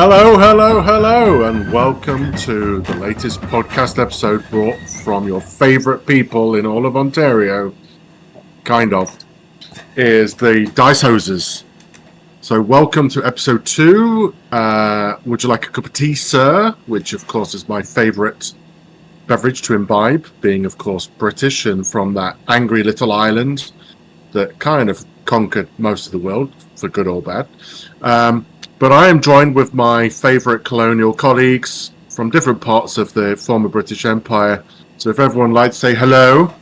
Hello, hello, hello, and welcome to the latest podcast episode brought from your favourite people in all of Ontario, kind of, is the Dice Hosers. So welcome to episode 2. Would you like a cup of tea, sir? Which, of course, is my favourite beverage to imbibe, being, of course, British and from that angry little island that kind of conquered most of the world, for good or bad. But I am joined with my favourite colonial colleagues from different parts of the former British Empire. So if everyone likes to say hello.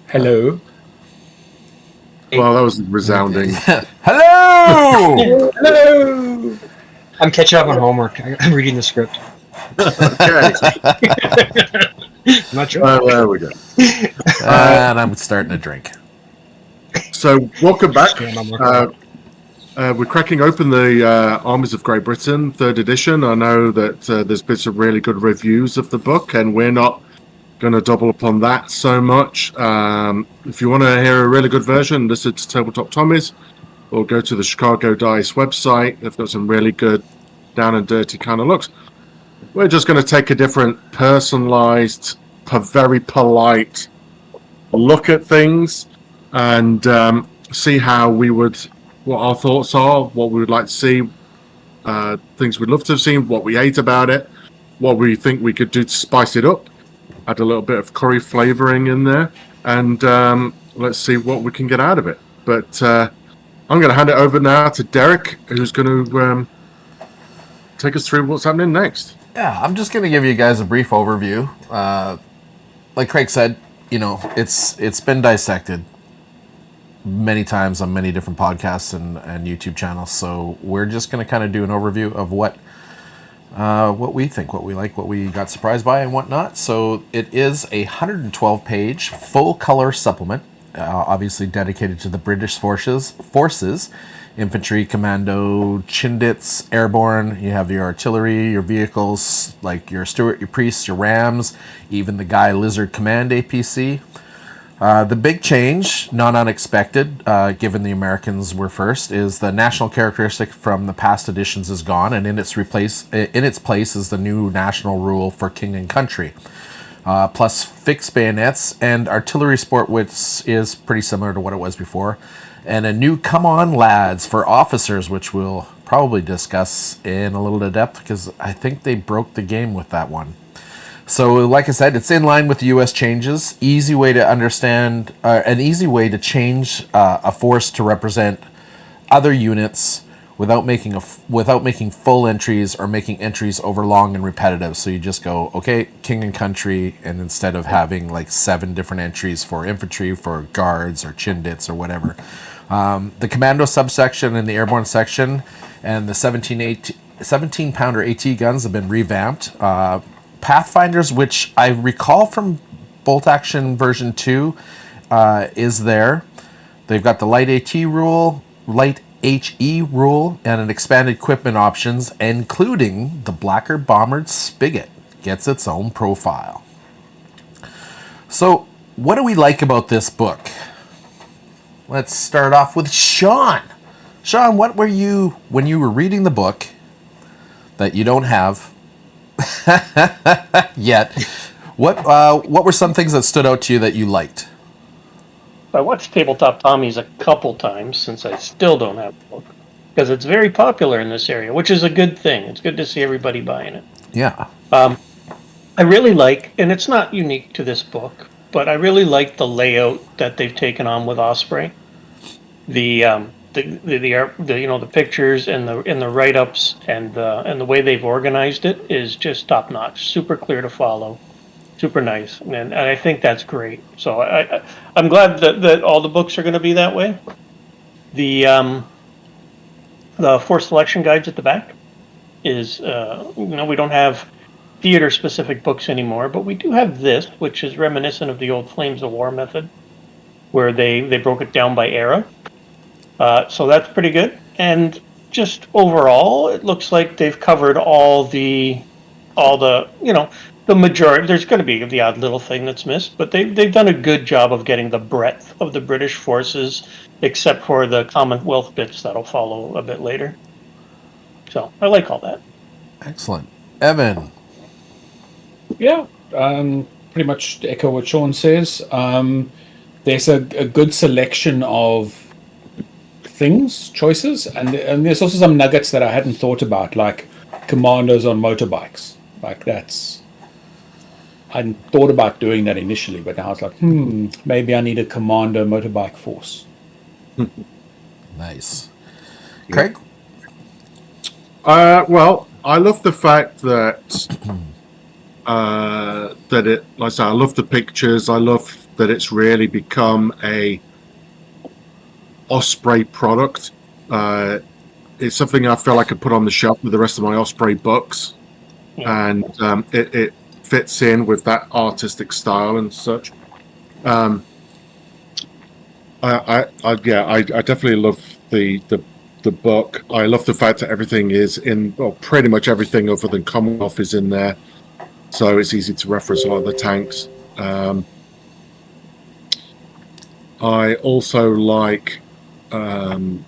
Hello. Well, that was resounding. Hello! Hello! I'm catching up on homework. I'm reading the script. Okay. I'm not sure. There we go. And I'm starting to drink. So welcome back. Yeah, I'm working. We're cracking open the Armies of Great Britain, 3rd edition. I know that there's been some really good reviews of the book, and we're not going to double upon that so much. If you want to hear a really good version, listen to Tabletop Tommy's, or go to the Chicago Dice website. They've got some really good down and dirty kind of looks. We're just going to take a different personalized, very polite look at things and see how we would... what our thoughts are, what we would like to see, things we'd love to have seen, what we hate about it, what we think we could do to spice it up, add a little bit of curry flavouring in there, and let's see what we can get out of it. But I'm going to hand it over now to Derek, who's going to take us through what's happening next. Yeah, I'm just going to give you guys a brief overview. Like Craig said, you know, it's been dissected many times on many different podcasts and YouTube channels. So we're just going to kind of do an overview of what we think, what we like, what we got surprised by, and whatnot. So it is a 112-page full color supplement, obviously dedicated to the British forces, infantry, commando, Chindits, airborne. You have your artillery, your vehicles like your Stuart, your priests, your rams, even the Guy Lizard Command APC. The big change, not unexpected, given the Americans were first, is the national characteristic from the past editions is gone, and in its place is the new national rule for king and country, plus fixed bayonets and artillery sport, which is pretty similar to what it was before, and a new "come on lads" for officers, which we'll probably discuss in a little bit of depth because I think they broke the game with that one. So, like I said, it's in line with the U.S. changes. Easy way to understand, an easy way to change a force to represent other units without making full entries or making entries over long and repetitive. So you just go, okay, king and country, and instead of having like 7 different entries for infantry, for guards or Chindits or whatever. The commando subsection and the airborne section and the 17-pounder AT guns have been revamped. Pathfinders, which I recall from Bolt Action version 2, is there. They've got the light HE rule, and an expanded equipment options, including the Blacker Bombered Spigot gets its own profile. So, what do we like about this book? Let's start off with Sean. Sean, what were you, when you were reading the book that you don't have yet, what were some things that stood out to you that you liked? I watched Tabletop Tommy's a couple times since I still don't have the book, because it's very popular in this area, which is a good thing. It's good to see everybody buying it. Yeah. I really like, and it's not unique to this book, but I really like the layout that they've taken on with Osprey. The pictures and the write-ups and the way they've organized it is just top notch, super clear to follow, super nice, and I think that's great. So I'm glad that all the books are going to be that way. The force selection guides at the back is we don't have theater specific books anymore, but we do have this, which is reminiscent of the old Flames of War method, where they broke it down by era. So that's pretty good. And just overall, it looks like they've covered all the majority. There's going to be the odd little thing that's missed, but they've done a good job of getting the breadth of the British forces, except for the Commonwealth bits that'll follow a bit later. So I like all that. Excellent. Evan. Yeah, pretty much to echo what Sean says. There's a good selection of choices, and there's also some nuggets that I hadn't thought about, like commandos on motorbikes. Like I hadn't thought about doing that initially, but now it's like, maybe I need a commando motorbike force. Nice. Craig? Well, I love the fact that that it, like I say, I love the pictures. I love that it's really become a Osprey product. It's something I feel I could put on the shelf with the rest of my Osprey books, and it fits in with that artistic style and such. I definitely love the book. I love the fact that everything is in, well, pretty much everything other than Commonwealth is in there, so it's easy to reference a lot of the tanks. I also like the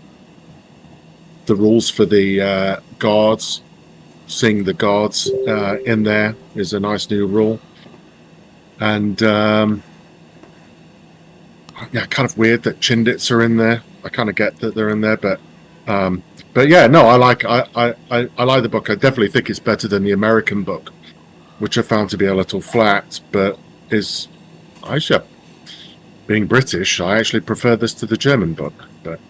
rules for the guards. Seeing the guards in there is a nice new rule, and kind of weird that Chindits are in there. I kind of get that they're in there, but yeah, no, I like the book. I definitely think it's better than the American book, which I found to be a little flat. But being British, I actually prefer this to the German book. But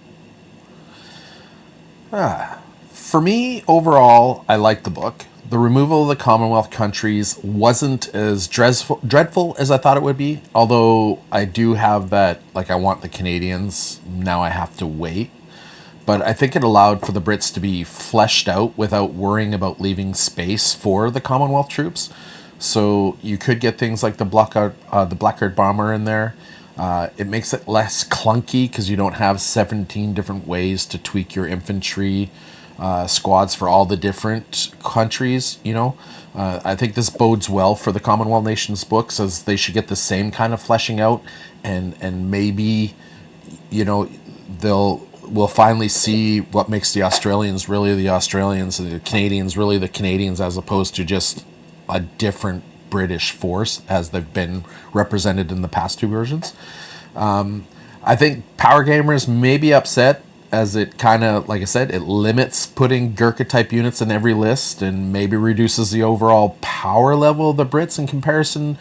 For me, overall, I like the book. The removal of the Commonwealth countries wasn't as dreadful as I thought it would be, although I do have that, like, I want the Canadians, now I have to wait. But I think it allowed for the Brits to be fleshed out without worrying about leaving space for the Commonwealth troops. So you could get things like the Blackguard bomber in there. It makes it less clunky because you don't have 17 different ways to tweak your infantry squads for all the different countries, I think this bodes well for the Commonwealth nations books, as they should get the same kind of fleshing out, and maybe, we'll finally see what makes the Australians really the Australians and the Canadians really the Canadians, as opposed to just a different British force as they've been represented in the past two versions. I think Power Gamers may be upset, as it kind of, like I said, it limits putting Gurkha type units in every list and maybe reduces the overall power level of the Brits in comparison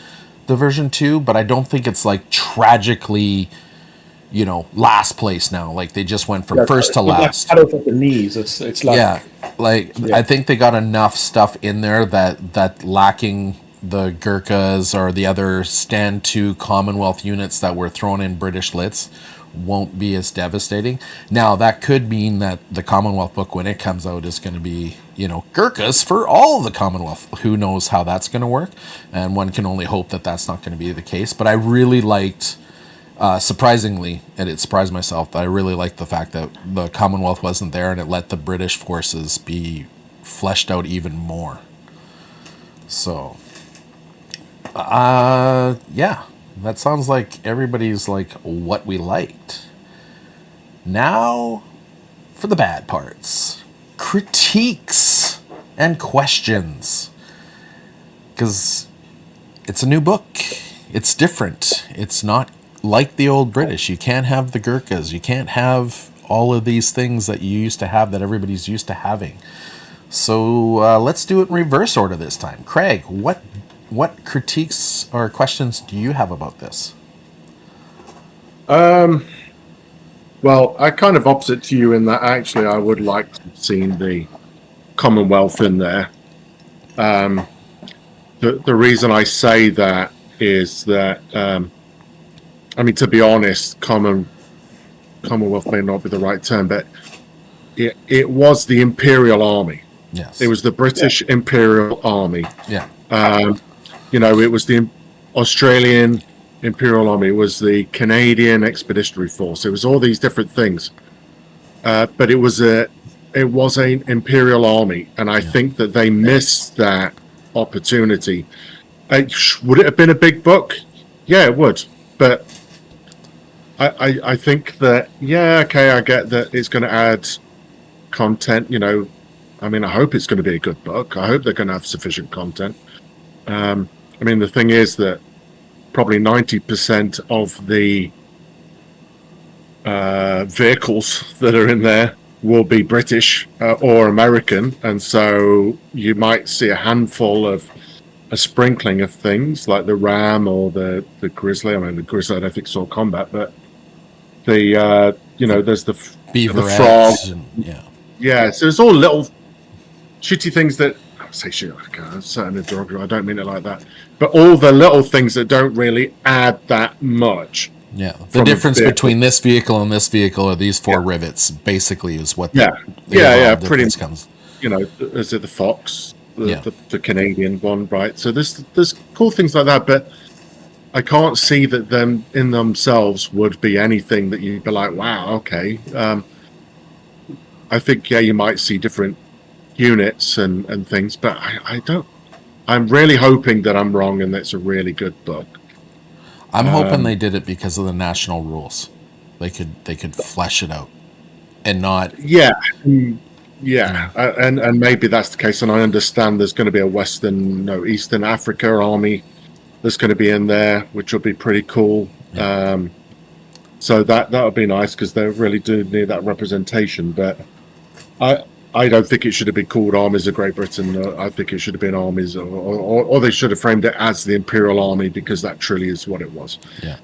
to version 2, but I don't think it's like tragically, last place now. Like they just went from first to last. Like at the knees. It's like I think they got enough stuff in there that lacking the Gurkhas or the other stand 2 Commonwealth units that were thrown in British lists won't be as devastating. Now, that could mean that the Commonwealth book, when it comes out, is going to be, Gurkhas for all of the Commonwealth. Who knows how that's going to work? And one can only hope that that's not going to be the case. But I really liked, surprisingly, and it surprised myself, that I really liked the fact that the Commonwealth wasn't there and it let the British forces be fleshed out even more. So, that sounds like everybody's like what we liked. Now for the bad parts. Critiques and questions. Because it's a new book. It's different. It's not like the old British. You can't have the Gurkhas. You can't have all of these things that you used to have, that everybody's used to having. So let's do it in reverse order this time. Craig, what critiques or questions do you have about this? Well, I kind of opposite to you in that actually I would like to have seen the Commonwealth in there. The reason I say that is that, to be honest, Commonwealth may not be the right term, but it was the Imperial Army. Yes. It was the British Imperial Army. Yeah. It was the Australian Imperial Army, it was the Canadian Expeditionary Force, it was all these different things. But it was an Imperial Army, and I think that they missed that opportunity. Would it have been a big book? Yeah, it would. But I think that, I get that it's going to add content, I mean, I hope it's going to be a good book. I hope they're going to have sufficient content. I mean, the thing is that probably 90% of the vehicles that are in there will be British or American, and so you might see a sprinkling of things like the Ram or the Grizzly. I mean, the Grizzly I don't think saw combat, but the there's the frog. Yeah, so it's all little shitty things that I say shit. I'm certain derogatory. I don't mean it like that, but all the little things that don't really add that much. Yeah, the difference between this vehicle and this vehicle are these four rivets. Basically, is what. Pretty much comes. Is it the Fox, the Canadian one, right? So there's cool things like that, but I can't see that them in themselves would be anything that you'd be like, wow, okay. I think you might see different units and things, but I don't. I'm really hoping that I'm wrong and that's a really good book. I'm hoping they did it because of the national rules. They could flesh it out and not. And maybe that's the case. And I understand there's going to be a Eastern Africa army that's going to be in there, which will be pretty cool. Yeah. So that would be nice because they really do need that representation. But I don't think it should have been called Armies of Great Britain. I think it should have been Armies, or they should have framed it as the Imperial Army because that truly is what it was. Yeah.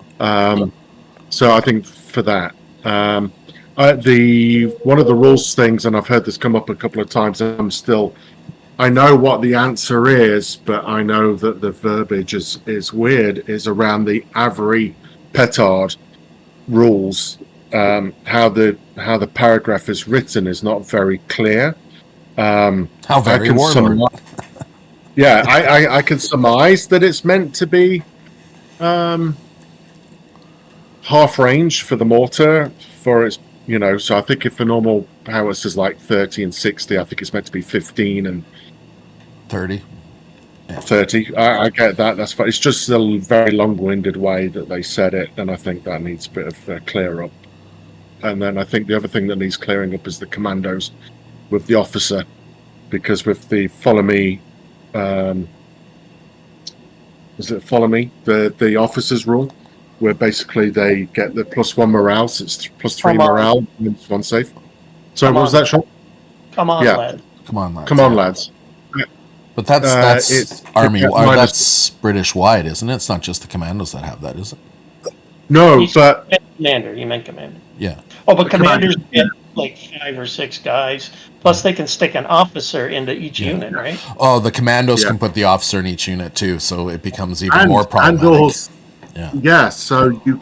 So I think for that, one of the rules things, and I've heard this come up a couple of times. I know what the answer is, but I know that the verbiage is weird. Is around the Avery Petard rules. How the paragraph is written is not very clear. How very warlord. I can surmise that it's meant to be half range for the mortar for its, so I think if the normal howitzer is like 30 and 60, I think it's meant to be 15 and 30. Yeah. 30. I get that. That's fine. It's just a very long-winded way that they said it, and I think that needs a bit of clear up. And then I think the other thing that needs clearing up is the commandos with the officer, because with the follow me, the officers rule, where basically they get the +1 morale, so it's +3 morale, and +1 safe. So what was that, Sean? Come on, lads. Come on, lads. Come on, lads. But that's army. That's British wide, isn't it? It's not just the commandos that have that, is it? No, but commander. You meant commander. Yeah. Oh, but commanders get like 5 or 6 guys. Plus, they can stick an officer into each unit, right? Oh, the commandos can put the officer in each unit too, so it becomes even more problematic. So you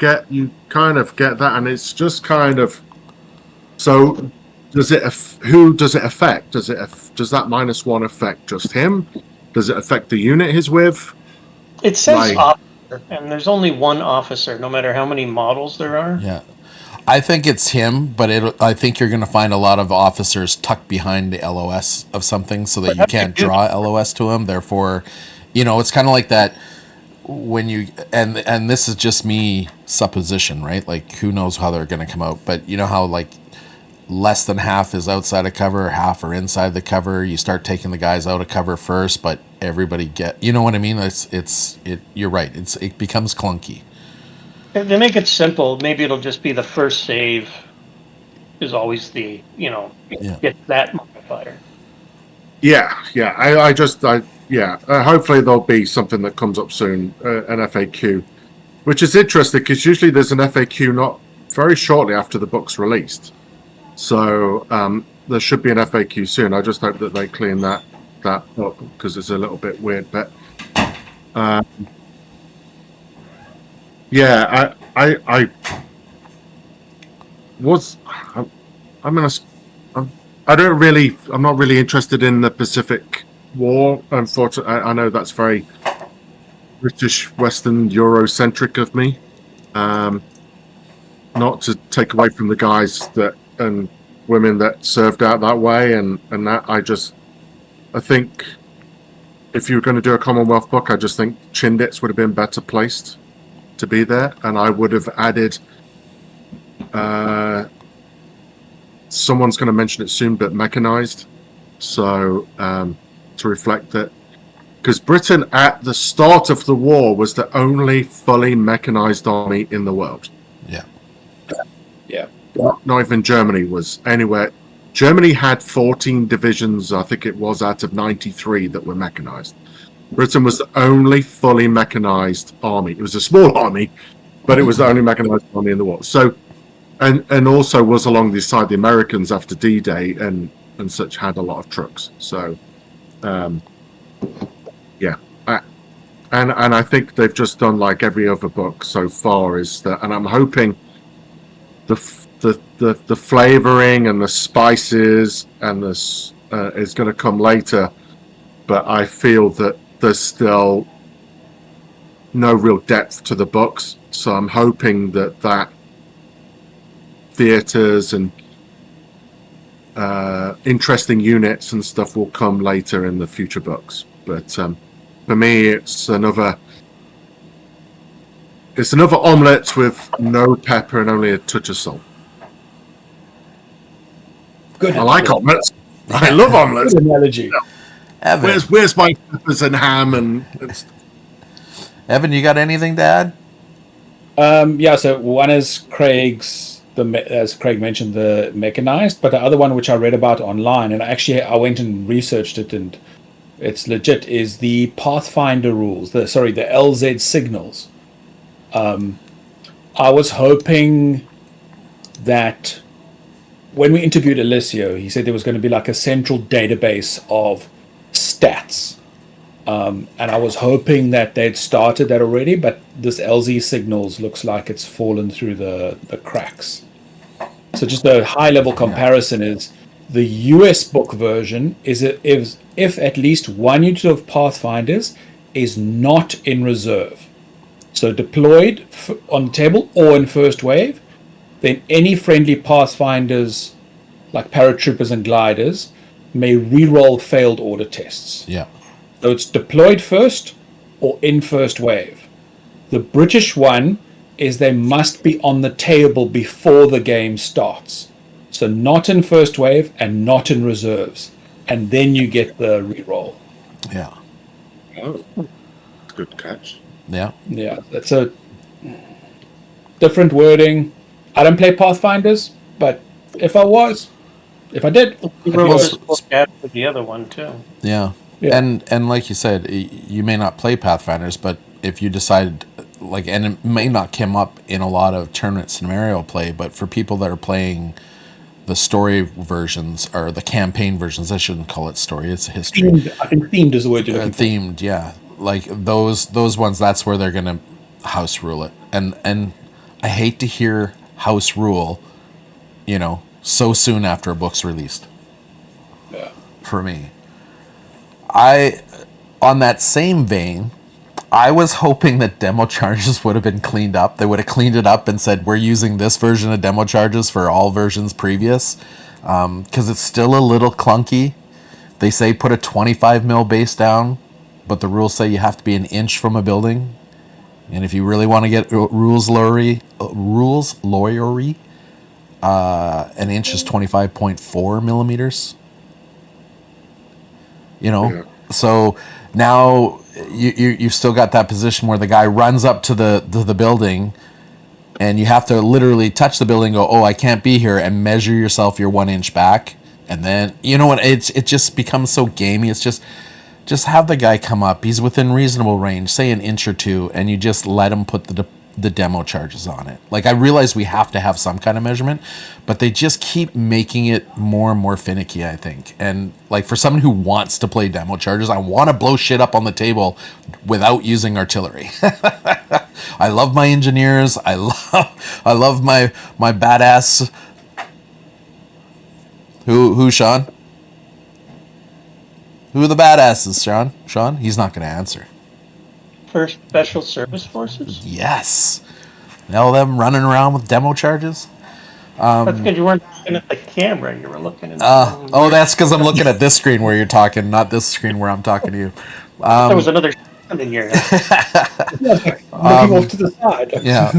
kind of get that, and it's just kind of. So, who does it affect? Does that -1 affect just him? Does it affect the unit he's with? It says officer, and there's only one officer, no matter how many models there are. Yeah. I think it's him, but I think you're going to find a lot of officers tucked behind the LOS of something so that you can't draw LOS to him. Therefore, it's kind of like that when you, and this is just me supposition, right? Like, who knows how they're going to come out, but you know how like less than half is outside of cover, half are inside the cover. You start taking the guys out of cover first, but everybody you know what I mean? You're right. It becomes clunky. If they make it simple, maybe it'll just be the first save is always the, get that modifier. Hopefully there'll be something that comes up soon, an FAQ, which is interesting because usually there's an FAQ not very shortly after the book's released. So there should be an FAQ soon. I just hope that they clean that up because it's a little bit weird. But I'm not really interested in the Pacific War. Unfortunately, I know that's very British, Western, Eurocentric of me. Not to take away from the guys and women that served out that way, and that I think if you were going to do a Commonwealth book, I just think Chindits would have been better placed to be there, and I would have added. Someone's going to mention it soon, but mechanized. So to reflect that, because Britain at the start of the war was the only fully mechanized army in the world. Yeah. Yeah. Not even Germany was anywhere. Germany had 14 divisions, I think it was, out of 93 that were mechanized. Britain was the only fully mechanized army. It was a small army, but it was the only mechanized army in the world. So, and also was along the side the Americans after D-Day and such had a lot of trucks. So, yeah. And I think they've just done like every other book so far is that, and I'm hoping the flavoring and the spices and this is going to come later, but I feel that there's still no real depth to the books, so I'm hoping that theaters and interesting units and stuff will come later in the future books. But for me, it's another omelette with no pepper and only a touch of salt. Good. I like omelettes. I love omelettes. Good analogy. Evan, Where's my peppers and ham and Evan, you got anything to add? Yeah, so one is Craig's, as Craig mentioned, the mechanized, but the other one which I read about online, and I went and researched it, and it's legit, is the Pathfinder rules, the LZ signals. I was hoping that when we interviewed Alessio, he said there was going to be like a central database of stats. And I was hoping that they'd started that already, but this LZ signals looks like it's fallen through the cracks. So just a high-level comparison is the US book version is if at least one unit of Pathfinders is not in reserve, so deployed on the table or in first wave, then any friendly Pathfinders, like paratroopers and gliders, may re-roll failed order tests. Yeah. So it's deployed first or in first wave. The British one is they must be on the table before the game starts. So not in first wave and not in reserves. And then you get the re-roll. Yeah. oh, good catch. Yeah. Yeah, that's a different wording. I don't play Pathfinders, but if I did, You wrote this book after the other one too. Yeah. Yeah. And like you said, you may not play Pathfinders, but if you decide, like, and it may not come up in a lot of tournament scenario play, but for people that are playing the story versions or the campaign versions, I shouldn't call it story, it's history. I think themed is the word you're looking for. Themed, yeah. Like those ones, that's where they're gonna house rule it. And I hate to hear house rule, so soon after a book's released. Yeah. For me. On that same vein, I was hoping that demo charges would have been cleaned up. They would have cleaned it up and said, we're using this version of demo charges for all versions previous. Because it's still a little clunky. They say put a 25 mil base down, but the rules say you have to be an inch from a building. And if you really want to get rules lawyery, an inch is 25.4 millimeters. Yeah. So now you've still got that position where the guy runs up to the building, and you have to literally touch the building, go, oh, I can't be here, and measure yourself your 1 inch back, and then it just becomes so gamey. It's just have the guy come up. He's within reasonable range, say an inch or two, and you just let him put the demo charges on it. Like, I realize we have to have some kind of measurement, but they just keep making it more and more finicky, I think. And like, for someone who wants to play demo charges, I want to blow shit up on the table without using artillery. I love my engineers. I love my badass. Who, Sean? Who are the badasses, Sean? Sean? He's not going to answer. For special service forces? Yes. All them running around with demo charges. That's because you weren't looking at the camera. You were looking at That's because I'm looking at this screen where you're talking, not this screen where I'm talking to you. there was another in your head. Looking off to the side. Yeah.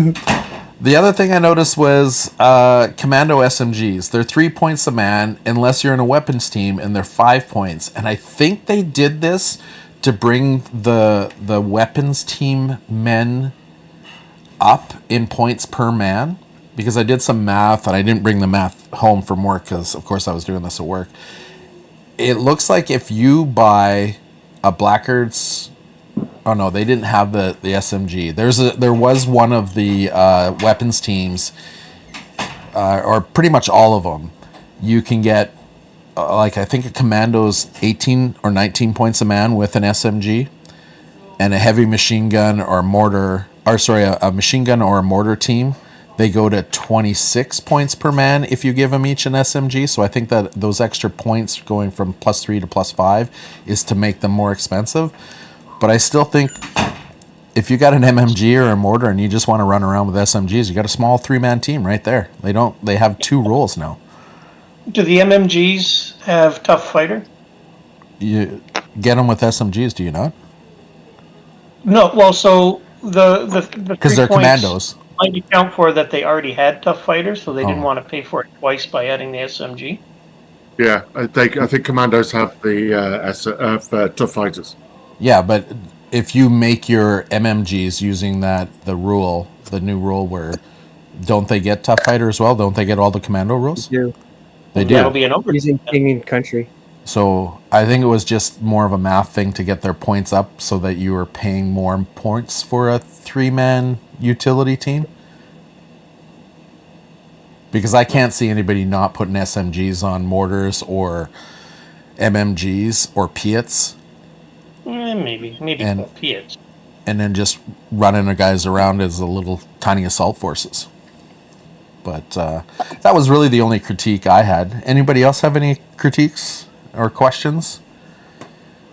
The other thing I noticed was commando SMGs. They're 3 points a man unless you're in a weapons team, and they're 5 points. And I think they did this to bring the weapons team men up in points per man. Because I did some math, and I didn't bring the math home from work because, of course, I was doing this at work. It looks like if you buy a Blackguard's... Oh no, they didn't have the SMG. There was one of the weapons teams, or pretty much all of them. You can get I think a commando's 18 or 19 points a man with an SMG, and a heavy machine gun or mortar, a machine gun or a mortar team. They go to 26 points per man if you give them each an SMG. So I think that those extra points going from +3 to +5 is to make them more expensive. But I still think if you got an MMG or a mortar and you just want to run around with SMGs, you got a small 3-man team right there. They have 2 roles now. Do the MMGs have tough fighter? You get them with SMGs, do you not? No. Well, so the Because they're commandos. Might account for that they already had tough fighters, so they didn't want to pay for it twice by adding the SMG. Yeah, I think commandos have the tough fighters. Yeah, but if you make your MMGs using the new rule where don't they get tough fighter as well? Don't they get all the commando rules? They do. They do. That'll be an over. Using king and country. So I think it was just more of a math thing to get their points up so that you were paying more points for a 3-man utility team. Because I can't see anybody not putting SMGs on mortars or MMGs or Piats. Maybe And- Piats. And then just running the guys around as the little tiny assault forces. But that was really the only critique I had. Anybody else have any critiques or questions?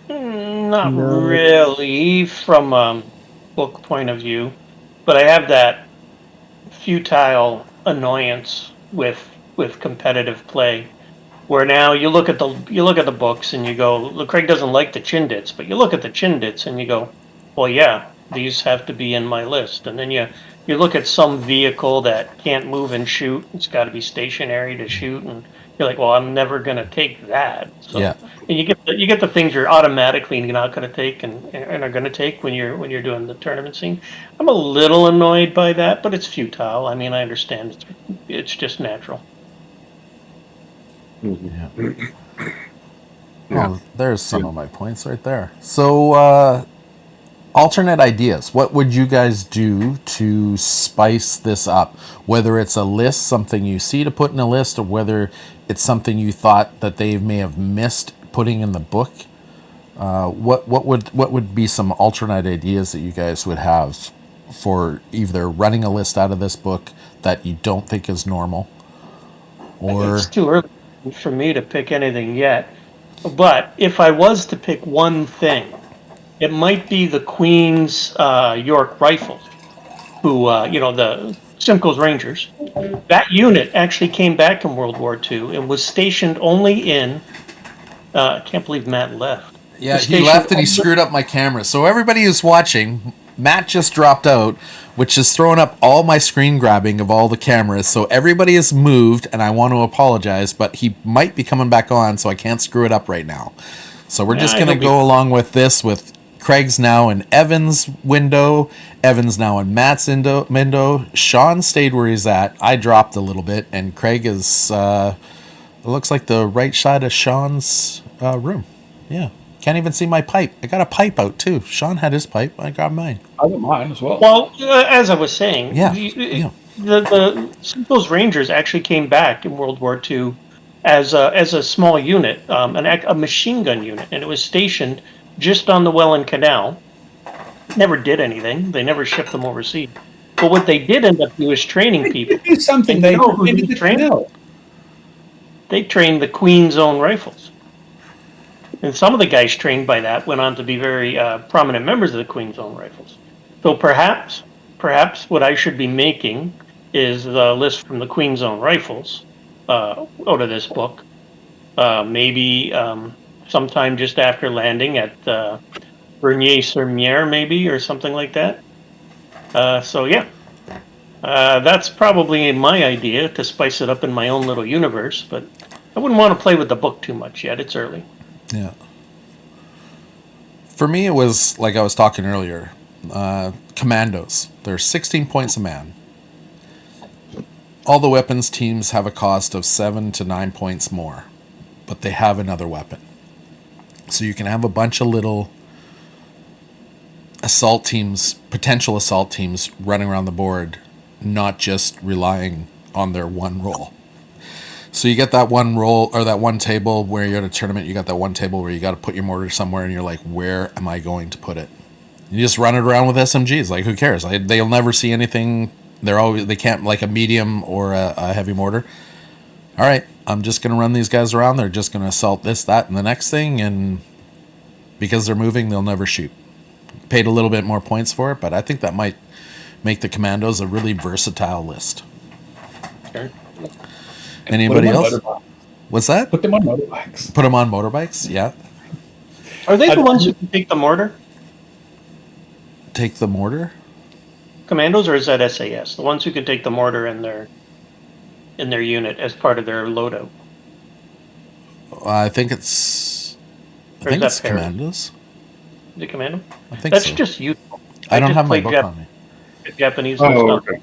Not really from a book point of view, but I have that futile annoyance with competitive play, where now you look at the books and you go, look, Craig doesn't like the Chindits, but you look at the Chindits and you go, well, yeah, these have to be in my list, and then you look at some vehicle that can't move and shoot, it's got to be stationary to shoot, and you're like, well, I'm never going to take that. So, Yeah. And you get the things you're automatically not going to take and are going to take when you're doing the tournament scene. I'm a little annoyed by that, but it's futile. I mean, I understand it's just natural. Yeah. Oh, there's some of my points right there. So, alternate ideas. What would you guys do to spice this up? Whether it's a list, something you see to put in a list, or whether it's something you thought that they may have missed putting in the book. What would be some alternate ideas that you guys would have for either running a list out of this book that you don't think is normal, or It's too early for me to pick anything yet. But if I was to pick one thing, it might be the Queen's York Rifles, who, the Simcoe's Rangers. That unit actually came back in World War II and was stationed only in, I can't believe Matt left. yeah, Was he stationed left and he only- screwed up my camera. So everybody who's watching, Matt just dropped out, which is throwing up all my screen grabbing of all the cameras. So everybody has moved, and I want to apologize, but he might be coming back on, so I can't screw it up right now. So we're just going to go along with this with Craig's now in Evan's window. Evan's now in Matt's window. Sean stayed where he's at. I dropped a little bit, and Craig is, it looks like the right side of Sean's room. Yeah. Can't even see my pipe. I got a pipe out, too. Sean had his pipe. I got mine. I got mine as well. Well, as I was saying, Yeah, the Simcoe's Rangers actually came back in World War II as a small unit, a machine gun unit, and it was stationed just on the Welland Canal. Never did anything. They never shipped them overseas. But what they did end up doing was training people. They did something. And They you know who did they trained? trained. They trained the Queen's Own Rifles. And some of the guys trained by that went on to be very prominent members of the Queen's Own Rifles. So perhaps what I should be making is the list from the Queen's Own Rifles out of this book. Maybe sometime just after landing at Bernier-sur-Mer, maybe, or something like that. So yeah, That's probably my idea to spice it up in my own little universe, but I wouldn't want to play with the book too much yet. It's early. Yeah. For me, it was like I was talking earlier. Commandos. They're 16 points a man. All the weapons teams have a cost of 7 to 9 points more, but they have another weapon. So you can have a bunch of little assault teams, potential assault teams, running around the board, not just relying on their one roll. So you get that one roll, or that one table where you're at a tournament, you got that one table where you got to put your mortar somewhere, and you're like, where am I going to put it? You just run it around with SMGs. Like, who cares? They'll never see anything. They can't, like a medium or a heavy mortar. All right, I'm just going to run these guys around. They're just going to assault this, that, and the next thing, and because they're moving, they'll never shoot. Paid a little bit more points for it, but I think that might make the Commandos a really versatile list. Okay. Anybody else? What's that? Put them on motorbikes. Put them on motorbikes? Yeah. Are they the ones who can take the mortar? Take the mortar? Commandos, or is that SAS? The ones who can take the mortar in their unit as part of their loadout. I think it's. Or is that Commandos. Is it Commando? I think That's so. just useful. I don't just have my played book on me. Japanese Oh, list. okay.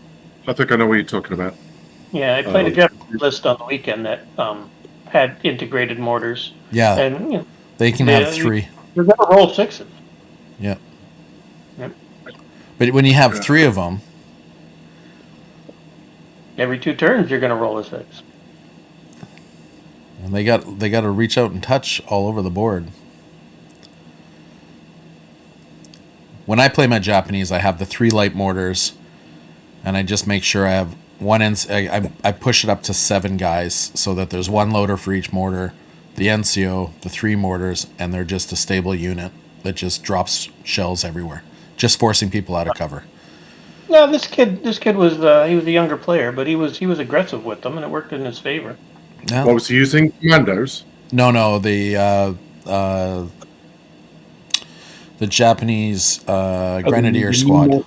I think I know what you're talking about. Yeah, I played a Japanese list on the weekend that had integrated mortars. Yeah, And they can have 3. You're going to roll 6s. Yeah. Yep. But when you have 3 of them, Every 2 turns, you're going to roll a 6. and they got to reach out and touch all over the board. When I play my Japanese, I have the 3 light mortars, and I just make sure I have one. I push it up to 7 guys so that there's 1 loader for each mortar, the NCO, the 3 mortars, and they're just a stable unit that just drops shells everywhere, just forcing people out of cover. No, this kid was he was a younger player, but he was aggressive with them, and it worked in his favor. Yeah. What was he using? Commandos? No, the Japanese Grenadier squad.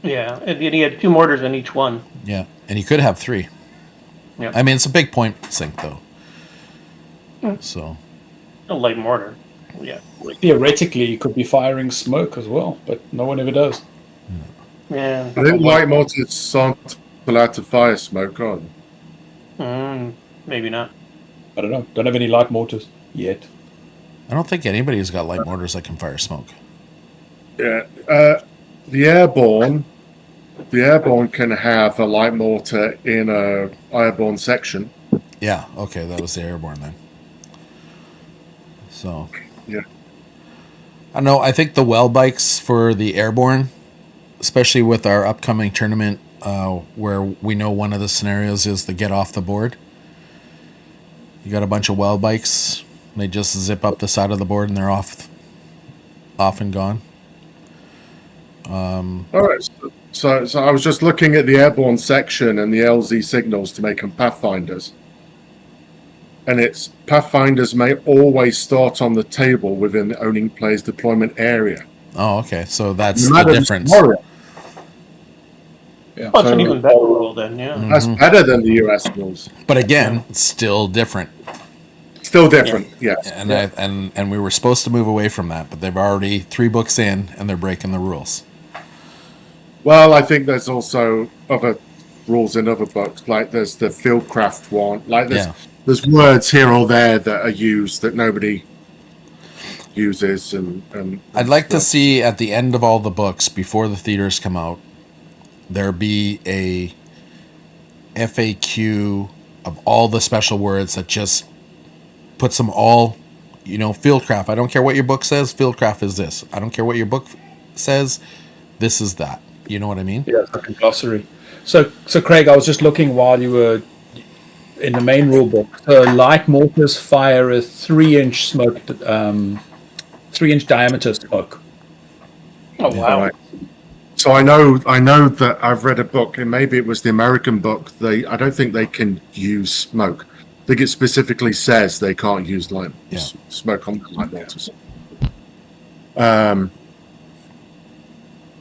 Yeah, and he had 2 mortars in each one. Yeah, and he could have 3. Yep. I mean, it's a big point sink, though. So. A light mortar. Yeah. Theoretically, you could be firing smoke as well, but no one ever does. Yeah. I think light mortars aren't allowed to fire smoke on. Maybe not. I don't know. Don't have any light mortars yet. I don't think anybody's got light mortars that can fire smoke. Yeah. The airborne can have a light mortar in a airborne section. Yeah, okay, that was the airborne then. So. Yeah. I know, I think the well bikes for the airborne, especially with our upcoming tournament, where we know one of the scenarios is the get off the board. You got a bunch of well bikes. They just zip up the side of the board and they're off and gone. All right. So I was just looking at the airborne section and the LZ signals to make them pathfinders. And it's pathfinders may always start on the table within the owning player's deployment area. Oh, okay. So that's the difference. Yeah. Oh, it's an even better rule then, yeah. That's better than the US rules. But again, it's still different. Still different, yes. And we were supposed to move away from that, but they've already 3 books in and they're breaking the rules. Well, I think there's also other rules in other books, like there's the Fieldcraft one. Like there's words here or there that are used that nobody uses, and I'd like to see at the end of all the books, before the theaters come out, there be a FAQ of all the special words that just puts them all, Fieldcraft. I don't care what your book says, Fieldcraft is this. I don't care what your book says, this is that. You know what I mean? Yeah, it's like a glossary. So Craig, I was just looking while you were in the main rule book. So light mortars fire a 3-inch smoke, 3-inch diameter smoke. Oh wow! Right. So I know that I've read a book, and maybe it was the American book. I don't think they can use smoke. I think it specifically says they can't use smoke on the light mortars.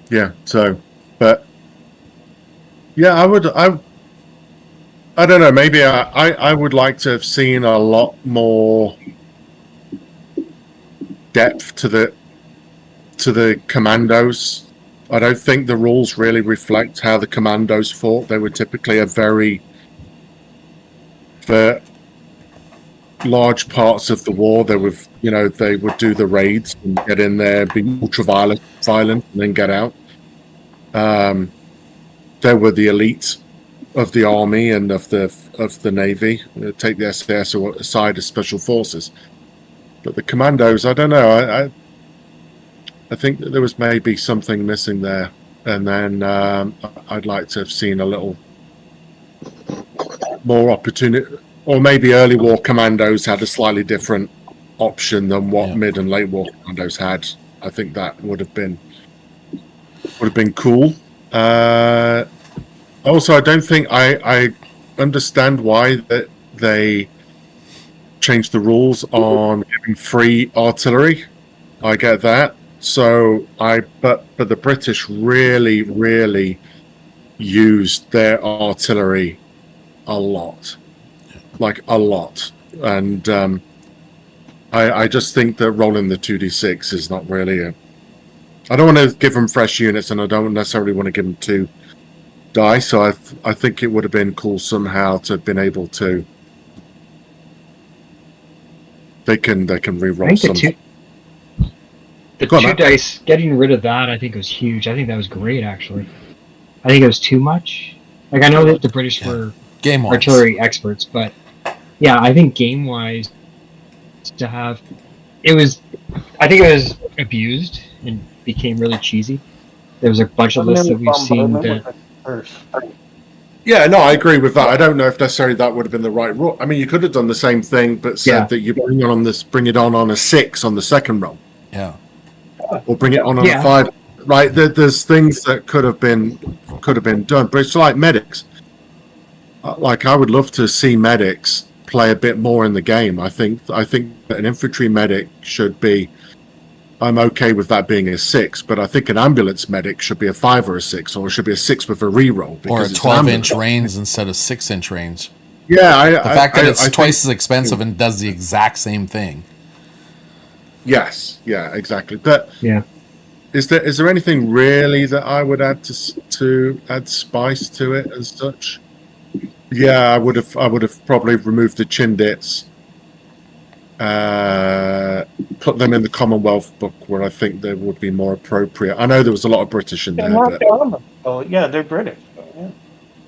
Yeah. So, but Yeah, I don't know. Maybe I would like to have seen a lot more depth to the commandos. I don't think the rules really reflect how the commandos fought. They were typically for large parts of the war. They would do the raids and get in there, be ultra violent, and then get out. They were the elite of the army and of the navy. Take the SAS aside as special forces, but the commandos, I don't know. I think that there was maybe something missing there, and then I'd like to have seen a little more opportunity, or maybe early war commandos had a slightly different option than what mid and late war commandos had. I think that would have been cool. Also, I don't think I understand why that they changed the rules on giving free artillery. I get that. So but the British really used their artillery a lot, and I just think that rolling the 2d6 is not really I don't want to give them fresh units, and I don't necessarily want to give them 2 die. So I think it would have been cool somehow to have been able to. They can re-roll some. The two dice, getting rid of that, I think was huge. I think that was great, actually. I think it was too much. Like, I know that the British were game-wise artillery experts, but yeah, I think game-wise, to have I think it was abused and became really cheesy. There was a bunch of lists that we've seen that. Yeah, no, I agree with that. I don't know if necessarily that would have been the right rule. I mean, you could have done the same thing, but said that you bring it on a 6 on the second roll. Yeah. Or bring it on a 5. Right? There's things that could have been done, but it's like medics. Like, I would love to see medics play a bit more in the game. I think that an infantry medic should be. I'm okay with that being a 6, but I think an ambulance medic should be a 5 or a 6, or it should be a 6 with a reroll. Or a 12-inch range instead of 6-inch range. Yeah, the fact that it's twice as expensive and does the exact same thing. Yes, yeah, exactly. But is there anything really that I would add to add spice to it as such? Yeah, I would have probably removed the Chindits, put them in the Commonwealth book where I think they would be more appropriate. I know there was a lot of British in there. Oh yeah, they're British. Yeah.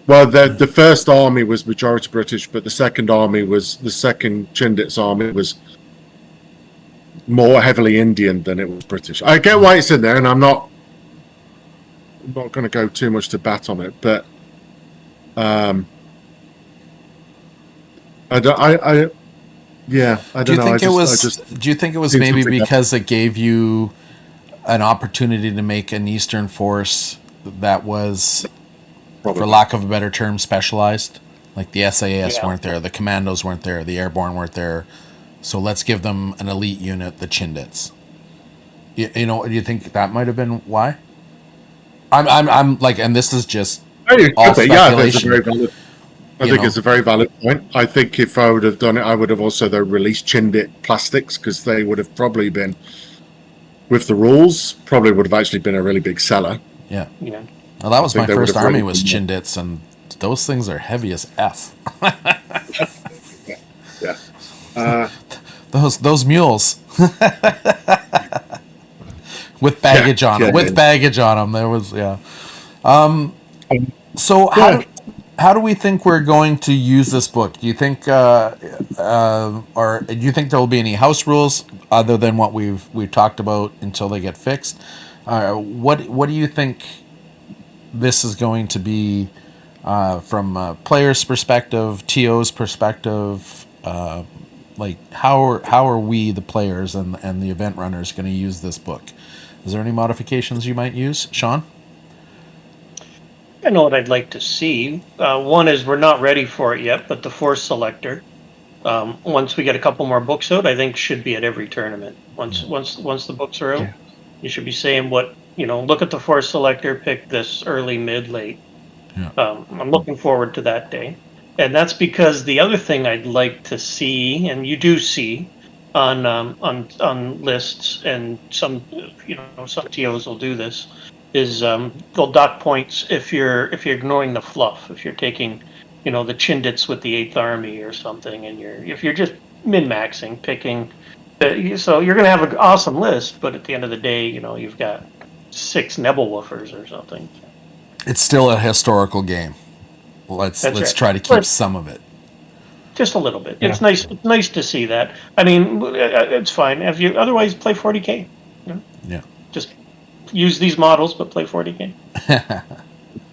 Well, the first army was majority British, but the second Chindits army was more heavily Indian than it was British. I get why it's in there, and I'm not going to go too much to bat on it, but I don't know. Do you think it was maybe because it gave you an opportunity to make an Eastern force that was, for lack of a better term, specialized? Like the SAS weren't there, the Commandos weren't there, the Airborne weren't there. So let's give them an elite unit, the Chindits. You know, do you think that might have been why? I'm like, and this is just all speculation. I think it's a very valid point. I think if I would have done it, I would have also released Chindit plastics, because they would have probably been, with the rules, probably would have actually been a really big seller. Yeah. Well, that was my first army was Chindits, and those things are heavy as F. Those mules with baggage on them. With baggage on them, there was So how do we think we're going to use this book? Do you think, or do you think there will be any house rules other than what we've talked about until they get fixed? What do you think this is going to be from a player's perspective, TO's perspective? Like how are we, the players and the event runners, going to use this book? Is there any modifications you might use, Sean? I know what I'd like to see. One is we're not ready for it yet, but the force selector, once we get a couple more books out, I think should be at every tournament. Once the books are out, you should be saying look at the force selector, pick this early, mid, late. I'm looking forward to that day. And that's because the other thing I'd like to see, and you do see on lists, and some some TOs will do this, is they'll dock points if you're ignoring the fluff, if you're taking the Chindits with the 8th Army or something, and if you're just min-maxing, picking. So you're going to have an awesome list, but at the end of the day, you've got 6 Nebelwoofers or something. It's still a historical game. Let's right. try to keep some of it. Just a little bit. Yeah. It's nice. It's nice to see that. I mean, it's fine. If you otherwise play 40K, Yeah. just use these models, but play 40K.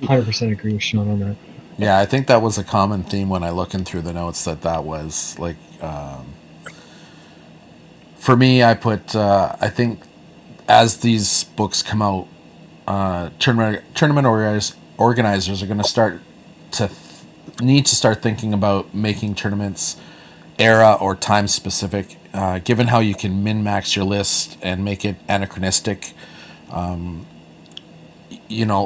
100% agree with Sean on that. Yeah, I think that was a common theme when I looking through the notes. That was like, for me, I put. I think as these books come out, tournament organizers are going to need to start thinking about making tournaments era or time specific. Given how you can min-max your list and make it anachronistic,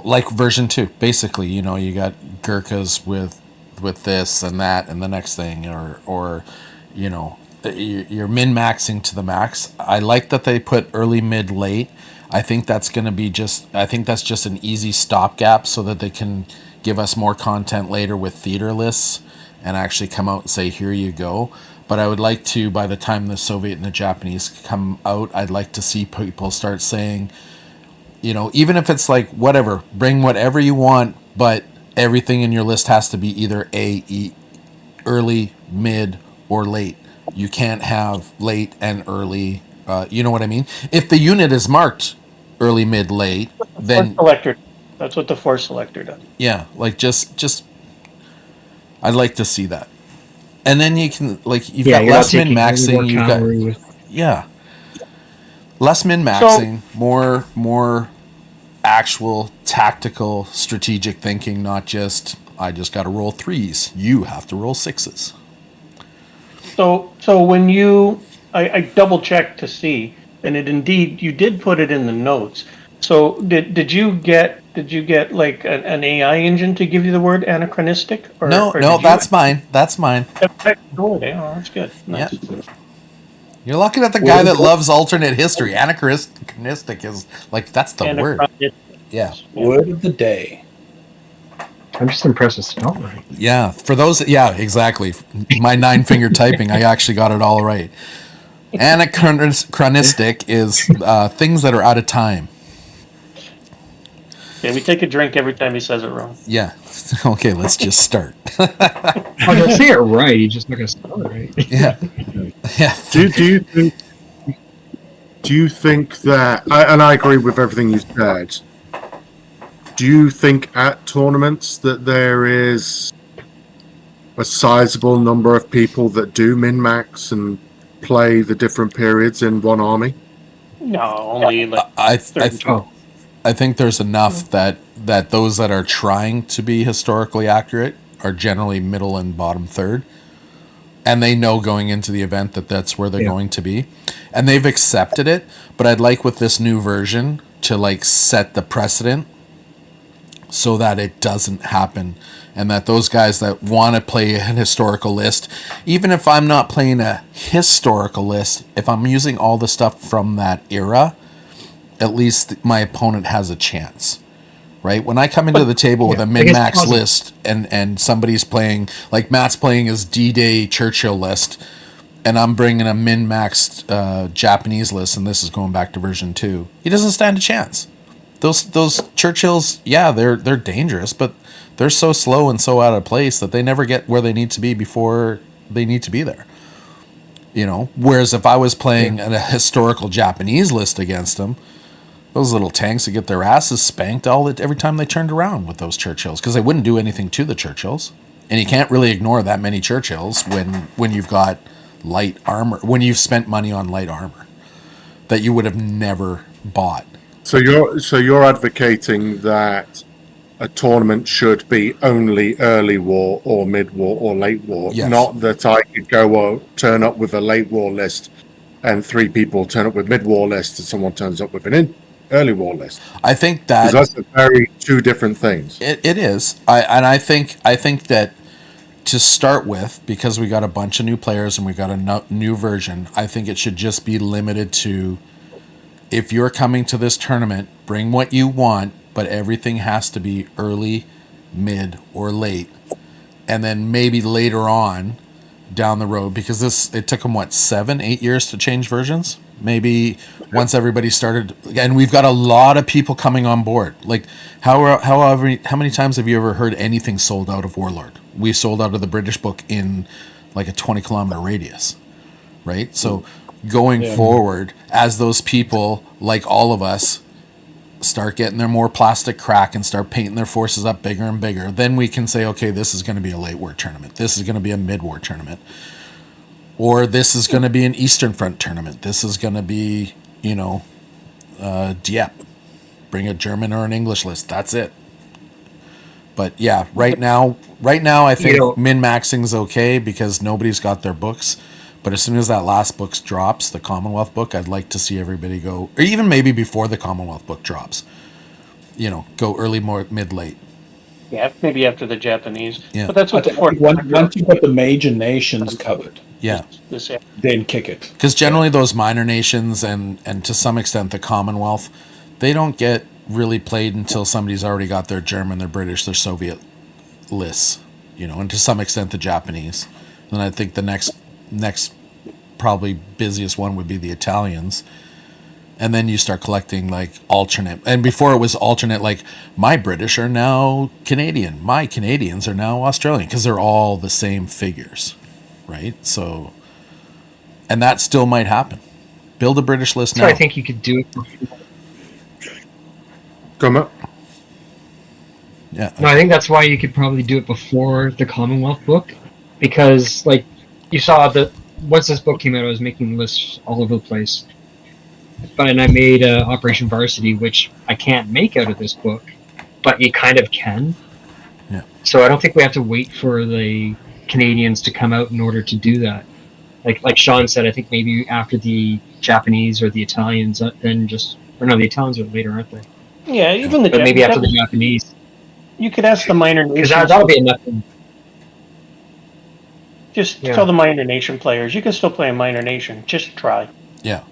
like version 2, basically, you got Gurkhas with this and that and the next thing, or you're min-maxing to the max. I like that they put early, mid, late. I think that's going to be that's just an easy stopgap so that they can give us more content later with theater lists and actually come out and say, here you go. But I would like to, by the time the Soviet and the Japanese come out, I'd like to see people start saying, even if it's like, whatever, bring whatever you want, but everything in your list has to be either early, mid, or late. You can't have late and early. You know what I mean? If the unit is marked early, mid, late, then that's what the force selector does. Yeah, like just I'd like to see that. And then you can you've got less min maxing, you've got less min maxing, more actual tactical strategic thinking, not just I just got to roll 3s. You have to roll 6s. So when I double checked to see, and you did put it in the notes. So did you get like an AI engine to give you the word anachronistic? No, that's mine. That's mine. Oh, that's good. Nice. Yeah. You're looking at the guy that loves alternate history. Anachronistic is that's the word. Yeah. Word of the day. I'm just impressed with spelling right. Yeah, for those, exactly. My 9-finger typing, I actually got it all right. Anachronistic is things that are out of time. Yeah, we take a drink every time he says it wrong. Yeah. Okay, let's just start. I'm gonna say it right. You're just not gonna spell it right. Yeah. Yeah. Do you think that? And I agree with everything you said. Do you think at tournaments that there is a sizable number of people that do min-max and play the different periods in one army? No, only like I think there's enough that those that are trying to be historically accurate are generally middle and bottom third, and they know going into the event that that's where they're going to be, and they've accepted it. But I'd like with this new version to set the precedent so that it doesn't happen, and that those guys that want to play an historical list, even if I'm not playing a historical list, if I'm using all the stuff from that era, at least my opponent has a chance, right? When I come into the table with a min-max list and somebody's playing, like Matt's playing his D-Day Churchill list, and I'm bringing a min-maxed Japanese list, and this is going back to version 2, he doesn't stand a chance. Those Churchills, they're dangerous, but they're so slow and so out of place that they never get where they need to be before they need to be there. Whereas if I was playing a historical Japanese list against them, those little tanks would get their asses spanked every time they turned around with those Churchills, because they wouldn't do anything to the Churchills. And you can't really ignore that many Churchills when you've got light armor, when you've spent money on light armor that you would have never bought. So you're advocating that a tournament should be only early war or mid war or late war, not that I could turn up with a late war list and 3 people turn up with mid war list and someone turns up with an early war list? I think Because that that's a very two different things. it is. I think that to start with, because we got a bunch of new players and we got a new version, I think it should just be limited to, if you're coming to this tournament, bring what you want, but everything has to be early, mid, or late. And then maybe later on down the road, because it took them, 7-8 years to change versions? Maybe once everybody started, and we've got a lot of people coming on board. Like, how many times have you ever heard anything sold out of Warlord? We sold out of the British book in like a 20-kilometer radius, right? So going forward, as those people, like all of us, start getting their more plastic crack and start painting their forces up bigger and bigger, then we can say, okay, this is going to be a late war tournament. This is going to be a mid-war tournament. Or this is going to be an Eastern Front tournament. This is going to be, Dieppe. Bring a German or an English list. That's it. But yeah, right now, I think min-maxing's okay because nobody's got their books. But as soon as that last book drops, the Commonwealth book, I'd like to see everybody go, or even maybe before the Commonwealth book drops, go early, more mid, late. Yeah, maybe after the Japanese. Yeah. But that's what the once you've got the major nations covered, Yeah. then kick it. Because generally those minor nations and to some extent the Commonwealth, they don't get really played until somebody's already got their German, their British, their Soviet lists, and to some extent the Japanese. And I think the next probably busiest one would be the Italians. And then you start collecting like alternate. And before it was alternate, like my British are now Canadian. My Canadians are now Australian because they're all the same figures, right? So, and that still might happen. Build a British list now. So I think you could do it. Come up. Yeah. No, I think that's why you could probably do it before the Commonwealth book, because like you saw that once this book came out, I was making lists all over the place. And I made Operation Varsity, which I can't make out of this book, but you kind of can. Yeah. So I don't think we have to wait for the Canadians to come out in order to do that. Like Sean said, I think maybe after the Japanese or the Italians, then the Italians are later, aren't they? Yeah, even the But maybe after the Japanese. You could ask the minor nations. Because that'll be enough. Just tell the minor nation players, you can still play a minor nation. Just try. Yeah.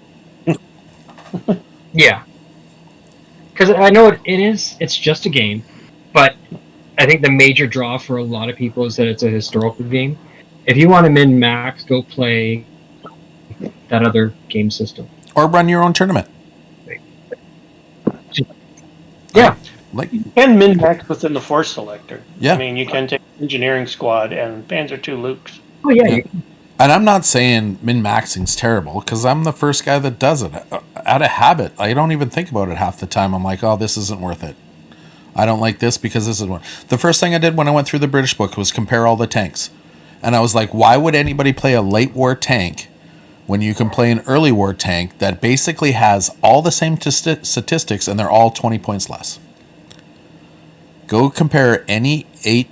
Yeah. Because I know it's just a game, but I think the major draw for a lot of people is that it's a historical game. If you want to min-max, go play that other game system. Or run your own tournament. Yeah. Like, You can min-max within the force selector. Yeah. I mean, you can take engineering squad and Panzer II Lukes. Oh, yeah. and I'm not saying min-maxing's terrible, because I'm the first guy that does it. Out of habit, I don't even think about it half the time. I'm like, oh, this isn't worth it. I don't like this because this is one. The first thing I did when I went through the British book was compare all the tanks. And I was like, why would anybody play a late war tank when you can play an early war tank that basically has all the same statistics and they're all 20 points less? Go compare any 8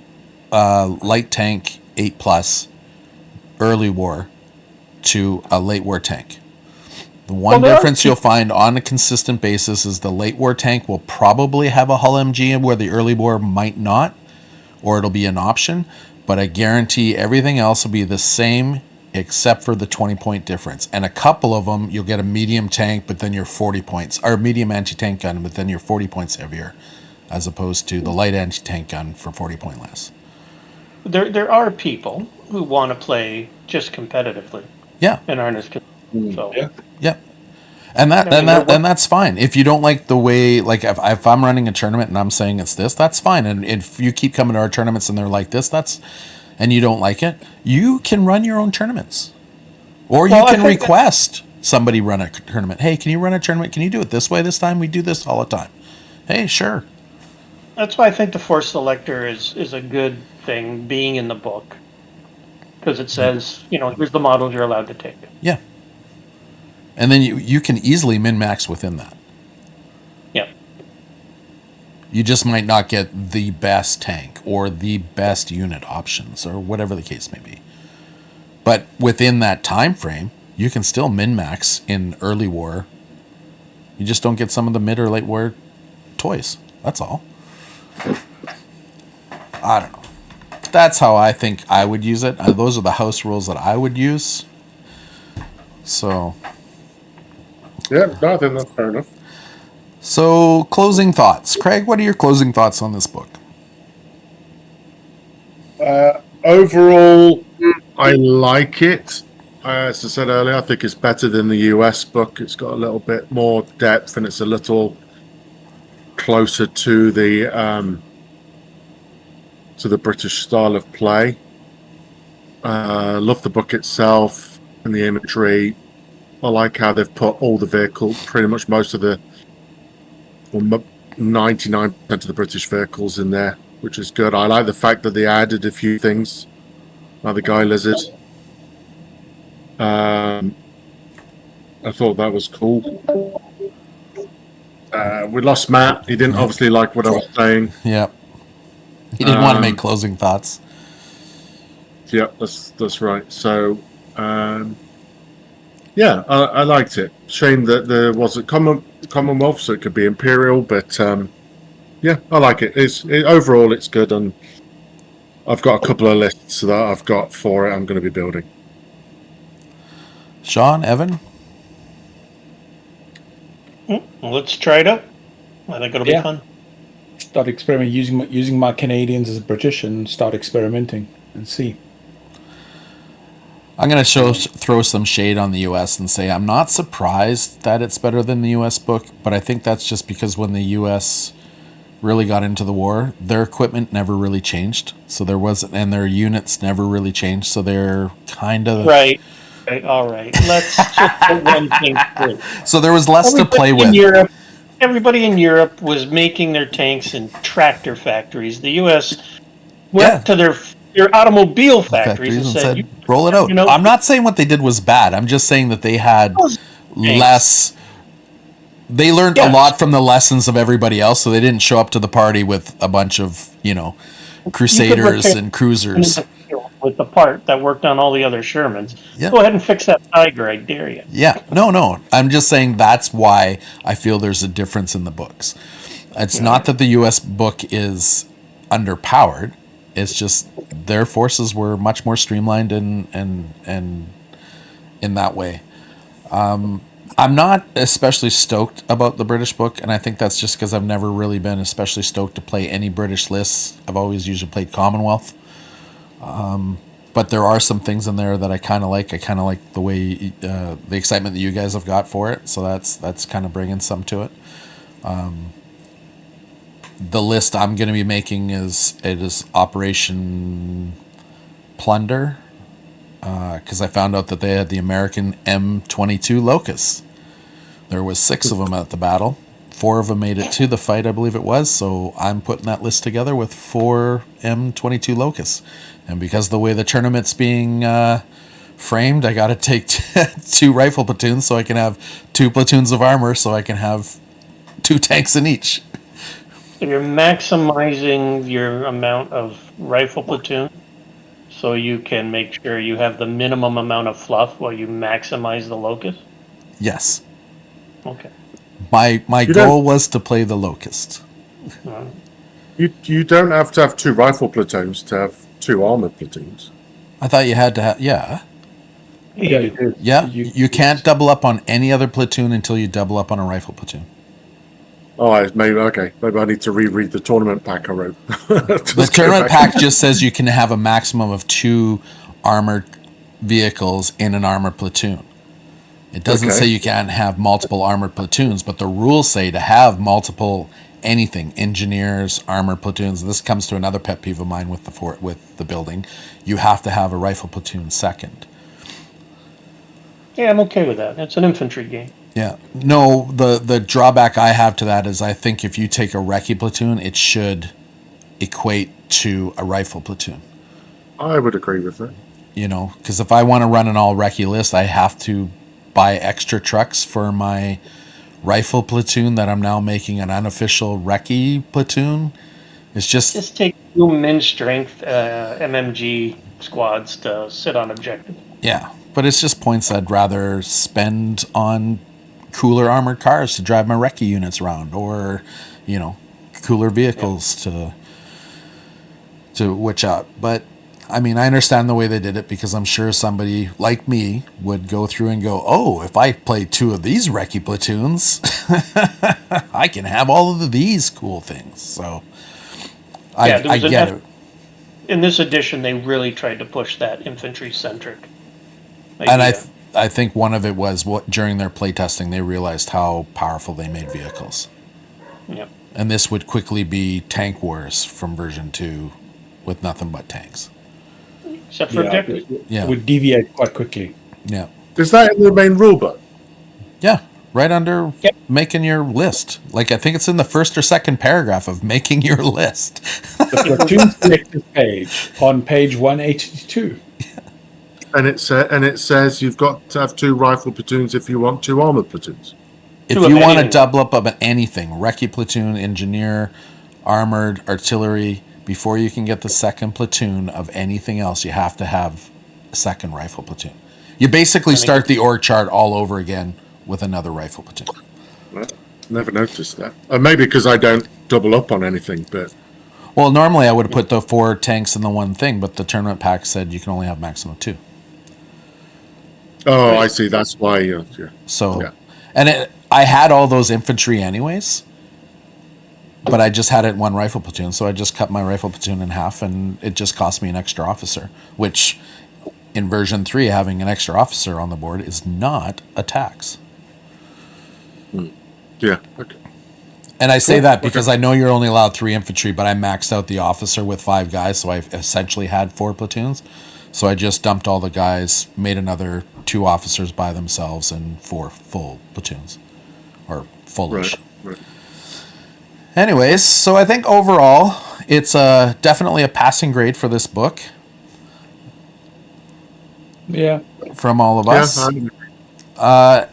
light tank 8+ early war to a late war tank. The one difference you'll find on a consistent basis is the late war tank will probably have a hull MG where the early war might not, or it'll be an option, but I guarantee everything else will be the same except for the 20-point difference. And a couple of them, you'll get a medium tank, but then you're 40 points, or medium anti-tank gun, but then you're 40 points heavier, as opposed to the light anti-tank gun for 40 point less. There are people who want to play just competitively. Yeah. And aren't as so. Yeah. And that's fine. If you don't like the way, like if I'm running a tournament and I'm saying it's this, that's fine. And if you keep coming to our tournaments and they're like this, and you don't like it, you can run your own tournaments. Or you can request somebody run a tournament. Hey, can you run a tournament? Can you do it this way this time? We do this all the time. Hey, sure. That's why I think the force selector is a good thing being in the book. Because it says, here's the models you're allowed to take. Yeah. And then you can easily min-max within that. Yeah. You just might not get the best tank or the best unit options or whatever the case may be. But within that time frame, you can still min-max in early war You just don't get some of the mid or late war toys. That's all. I don't know. That's how I think I would use it. Those are the house rules that I would use. So, Yeah, no, I think that's fair enough. so closing thoughts. Craig, what are your closing thoughts on this book? Overall, I like it. As I said earlier, I think it's better than the US book. It's got a little bit more depth, and it's a little closer to the British style of play. Love the book itself and the imagery. I like how they've put all the vehicles, pretty much most of the, well, 99% of the British vehicles in there, which is good. I like the fact that they added a few things, like the Guy Lizard. I thought that was cool. We lost Matt. He didn't obviously like what I was saying. Yeah. He didn't want to make closing thoughts. Yeah, that's right. So, yeah, I liked it. Shame that there wasn't Commonwealth, so it could be Imperial, but yeah, I like it. Overall, it's good, and I've got a couple of lists that I've got for it. I'm going to be building. Sean, Evan? Well, let's try it out. I think it'll be fun. Start experimenting, using my Canadians as British, and start experimenting and see. I'm going to throw some shade on the US and say I'm not surprised that it's better than the US book, but I think that's just because when the US really got into the war, their equipment never really changed. So there wasn't, and their units never really changed. So they're kind of Right. All right. Let's just put one thing straight. So there was less to play with. Everybody in Europe was making their tanks in tractor factories. The U.S. went to their automobile factories and said, roll it out. I'm not saying what they did was bad. I'm just saying that they had less. They learned a lot from the lessons of everybody else, so they didn't show up to the party with a bunch of, Crusaders and cruisers. With the part that worked on all the other Shermans. Yep. Go ahead and fix that Tiger, I dare you. Yeah. No. I'm just saying that's why I feel there's a difference in the books. It's not that the U.S. book is underpowered. It's just their forces were much more streamlined and in that way. I'm not especially stoked about the British book, and I think that's just because I've never really been especially stoked to play any British lists. I've always usually played Commonwealth. But there are some things in there that I kind of like. I kind of like the way the excitement that you guys have got for it. So that's kind of bringing some to it. The list I'm going to be making is Operation Plunder, because I found out that they had the American M22 Locusts. There was 6 of them at the battle. 4 of them made it to the fight, I believe it was. So I'm putting that list together with 4 M22 Locusts. And because of the way the tournament's being framed, I got to take 2 rifle platoons so I can have 2 platoons of armor so I can have 2 tanks in each. So you're maximizing your amount of rifle platoon so you can make sure you have the minimum amount of fluff while you maximize the Locust? Yes. Okay. My goal was to play the Locust. You don't have to have 2 rifle platoons to have 2 armored platoons. I thought you had to have, yeah. Yeah, you do. Yeah, you can't double up on any other platoon until you double up on a rifle platoon. Oh, maybe I need to reread the tournament pack I wrote. The tournament pack just says you can have a maximum of 2 armored vehicles in an armored platoon. It doesn't say you can't have multiple armored platoons, but the rules say to have multiple anything, engineers, armored platoons. This comes to another pet peeve of mine with the building. You have to have a rifle platoon second. Yeah, I'm okay with that. It's an infantry game. Yeah. No, the drawback I have to that is I think if you take a recce platoon, it should equate to a rifle platoon. I would agree with that. Because if I want to run an all recce list, I have to buy extra trucks for my rifle platoon that I'm now making an unofficial recce platoon. It's just take 2 min strength MMG squads to sit on objective. Yeah, but it's just points I'd rather spend on cooler armored cars to drive my recce units around, or cooler vehicles to witch out. But I mean, I understand the way they did it, because I'm sure somebody like me would go through and go, oh, if I play 2 of these recce platoons, I can have all of these cool things. So I get it. In this edition, they really tried to push that infantry-centric idea. And I think one of it was during their playtesting, they realized how powerful they made vehicles. Yep. And this would quickly be Tank Wars from version 2 with nothing but tanks. Except for objectives. It would deviate quite quickly. Yeah. Is that in the main rulebook? Yeah. Right under making your list. Like, I think it's in the first or second paragraph of making your list. The platoon selectors page on page 182. And it says you've got to have 2 rifle platoons if you want 2 armored platoons. If you want to double up on anything, recce platoon, engineer, armored, artillery, before you can get the second platoon of anything else, you have to have a second rifle platoon. You basically start the org chart all over again with another rifle platoon. Well, never noticed that. Maybe because I don't double up on anything, but... Well, normally I would have put the 4 tanks in the one thing, but the tournament pack said you can only have maximum 2. Oh, I see. That's why. Yeah. So, yeah. And I had all those infantry anyways, but I just had it in 1 rifle platoon, so I just cut my rifle platoon in half, and it just cost me an extra officer, which in version 3, having an extra officer on the board is not a tax. Yeah. Okay. And I say that because I know you're only allowed 3 infantry, but I maxed out the officer with 5 guys, so I essentially had 4 platoons. So I just dumped all the guys, made another 2 officers by themselves, and 4 full platoons, or fullish. Right. Anyways, so I think overall it's definitely a passing grade for this book. Yeah. From all of us.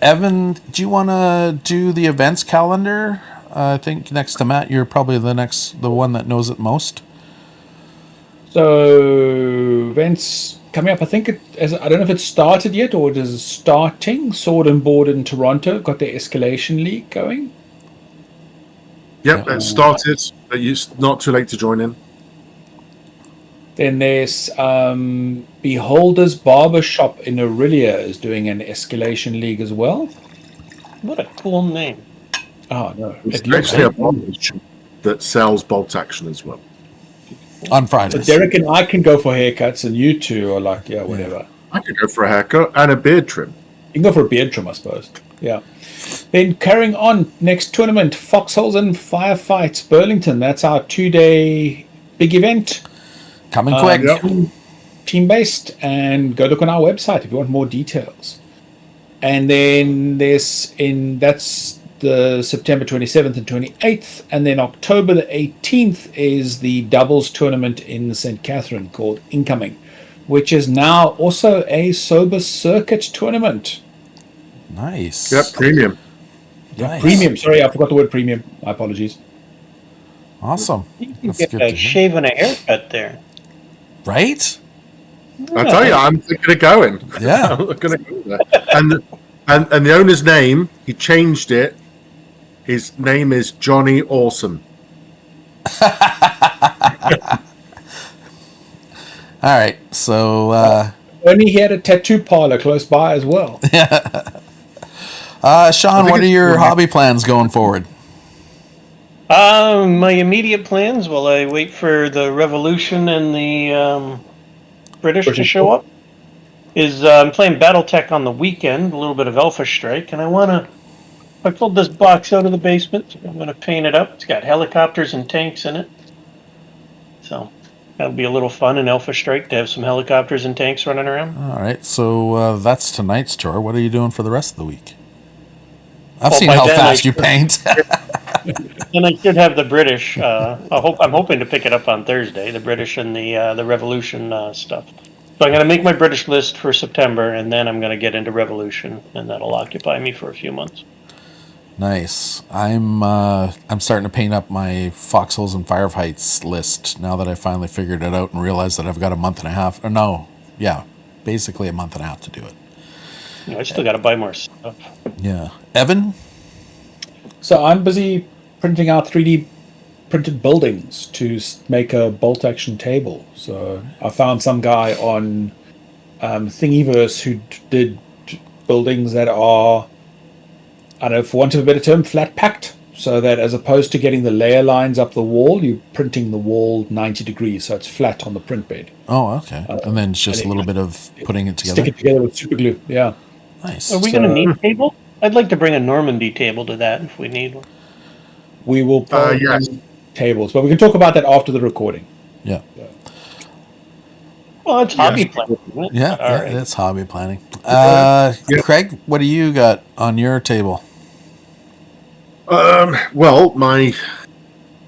Evan, do you want to do the events calendar? I think next to Matt, you're probably the one that knows it most. So events coming up. I think I don't know if it started yet or it is starting. Sword and Board in Toronto got their Escalation League going. Yep, it started. But it's not too late to join in. Then there's Beholder's Barber Shop in Aurelia is doing an Escalation League as well. What a cool name. Oh, no. It's It looks actually a bolt shop that sells bolt action as well. On so Fridays. Derek and I can go for haircuts, and you two are like, yeah, whatever. I could go for a haircut and a beard trim. You can go for a beard trim, I suppose. Yeah. Then carrying on, next tournament, Foxholes and Firefights, Burlington. That's our 2-day big event. Coming quick. Team-based, and go look on our website if you want more details. And then that's the September 27th and 28th, and then October the 18th is the doubles tournament in St. Catherine called Incoming, which is now also a sober circuit tournament. Nice. Yep, premium. Nice. Premium. Sorry, I forgot the word premium. My apologies. Awesome. You can That's get good a to hear. shave and a haircut there. Right? I tell you, I'm thinking of going. Yeah. I'm going to go there. And the owner's name, he changed it. His name is Johnny Awesome. All right. So, Only he had a tattoo parlor close by as well. Sean, what are your hobby plans going forward? My immediate plans, while I wait for the Revolution and the British to show up, is I'm playing BattleTech on the weekend, a little bit of Alpha Strike, and I pulled this box out of the basement, so I'm going to paint it up. It's got helicopters and tanks in it. So that'll be a little fun in Alpha Strike to have some helicopters and tanks running around. All right. So that's tonight's tour. What are you doing for the rest of the week? I've Well, seen by how then fast you paint. And I should have the British. I'm hoping to pick it up on Thursday. The British and the Revolution stuff. So I'm going to make my British list for September, and then I'm going to get into Revolution, and that'll occupy me for a few months. Nice. I'm starting to paint up my Foxholes and Firefights list now that I finally figured it out and realized that I've got a month and a half. Or no, yeah, basically a month and a half to do it. I still got to buy more stuff. Yeah. Evan? So I'm busy printing out 3D printed buildings to make a bolt action table. So I found some guy on Thingiverse who did buildings that are, I don't know, for want of a better term, flat packed. So that as opposed to getting the layer lines up the wall, you're printing the wall 90 degrees, so it's flat on the print bed. Oh, okay. And then it's just a little bit of putting it together. Stick it together with super glue. Yeah. Nice. Are we going to need a table? I'd like to bring a Normandy table to that if we need one. We will probably yes. need tables, but we can talk about that after the recording. Yeah. Well, it's hobby planning, isn't it? Yeah, All right. that's hobby planning. Craig, what do you got on your table? Well, my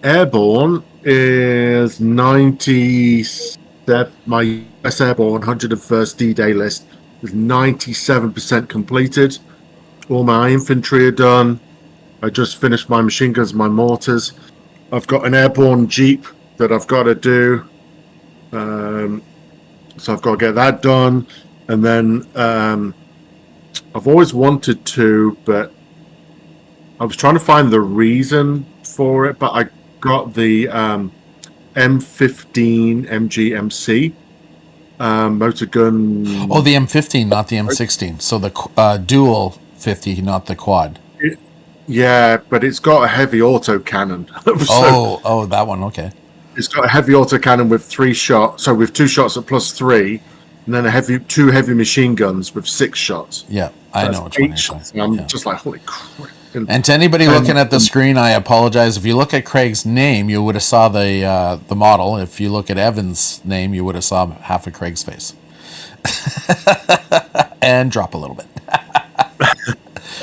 airborne is 97. My US airborne 101st D-Day list is 97% completed. All my infantry are done. I just finished my machine guns, my mortars. I've got an airborne jeep that I've got to do. So I've got to get that done. And then I've always wanted to, but I was trying to find the reason for it, but I got the M15 MGMC motor gun. Oh, the M15, not the M16. So the dual 50, not the quad. Yeah, but it's got a heavy auto cannon. Oh, that one. Okay. It's got a heavy auto cannon with 3 shots. So with 2 shots at +3, and then 2 heavy machine guns with 6 shots. Yeah, I know which one you're saying. And I'm just like, holy crap. And to anybody looking at the screen, I apologize. If you look at Craig's name, you would have saw the model. If you look at Evan's name, you would have saw half of Craig's face. And drop a little bit.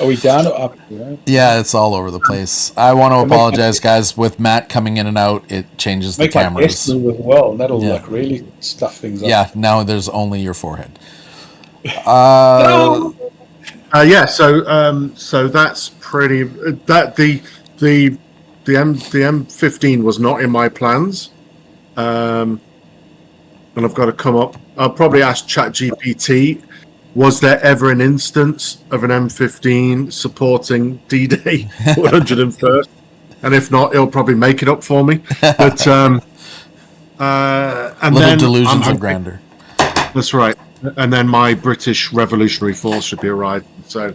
Are we down or up? Yeah, it's all over the place. I want to apologize, guys. With Matt coming in and out, it changes the Make my cameras. desk move as well. And that'll like really stuff things up. Yeah, now there's only your forehead. Yeah, so that's pretty. That the M15 was not in my plans, and I've got to come up. I'll probably ask ChatGPT. Was there ever an instance of an M15 supporting D-Day 101st? And if not, it'll probably make it up for me. But and Little then delusions of grandeur. That's right. And then my British Revolutionary Force should be arriving. So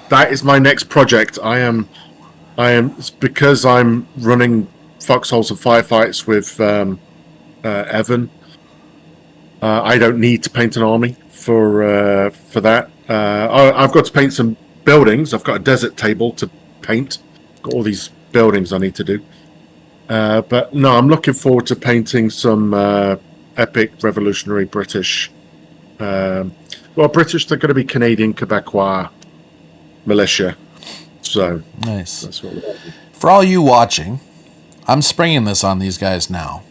that is my next project. I am because I'm running foxholes and firefights with Evan. I don't need to paint an army for that. I've got to paint some buildings. I've got a desert table to paint. Got all these buildings I need to do. But no, I'm looking forward to painting some epic revolutionary British. British. They're going to be Canadian, Quebecois militia. So nice. That's what we're doing. For all you watching, I'm springing this on these guys now.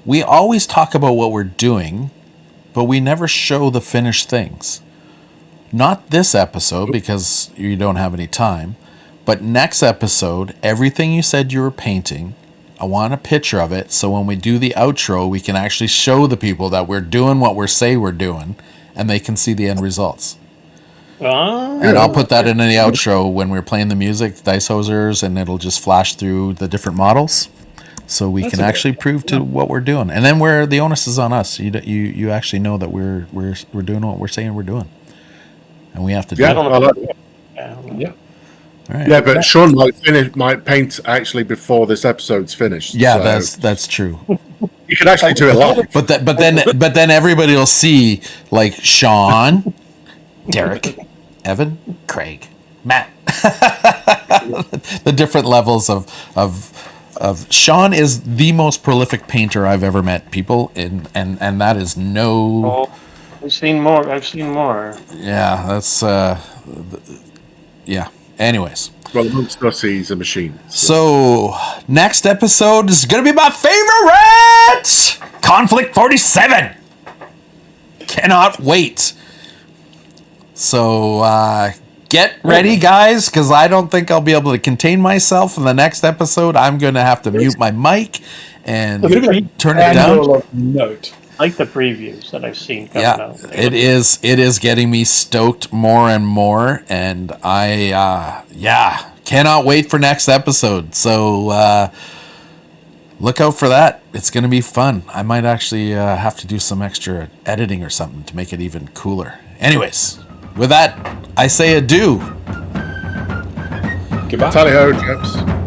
We always talk about what we're doing, but we never show the finished things. Not this episode because you don't have any time, but next episode, everything you said you were painting, I want a picture of it so when we do the outro, we can actually show the people that we're doing what we say we're doing and they can see the end results. And I'll put that in the outro when we're playing the music, Dice Hosers, and it'll just flash through the different models. So we can actually prove to what we're doing, and then the onus is on us. You actually know that we're doing what we're saying we're doing, and we have to do it. Yeah. All right. Yeah, but Sean might paint actually before this episode's finished. Yeah, so that's true. You could actually do it live. But then everybody will see like Sean, Derek, Evan, Craig, Matt. The different levels of Sean is the most prolific painter I've ever met, people, and that is no. Oh, I've seen more. Yeah, that's yeah. Anyways. Well, amongst us, he's a machine. So next episode is gonna be my favorite, Conflict 47. Cannot wait. So get ready, guys, because I don't think I'll be able to contain myself in the next episode. I'm going to have to mute my mic and turn it down. Note. like the previews that I've seen coming Yeah, out. it is. It is getting me stoked more and more, and I cannot wait for next episode. So look out for that. It's going to be fun. I might actually have to do some extra editing or something to make it even cooler. Anyways, with that, I say adieu. Goodbye. Tally ho, chaps.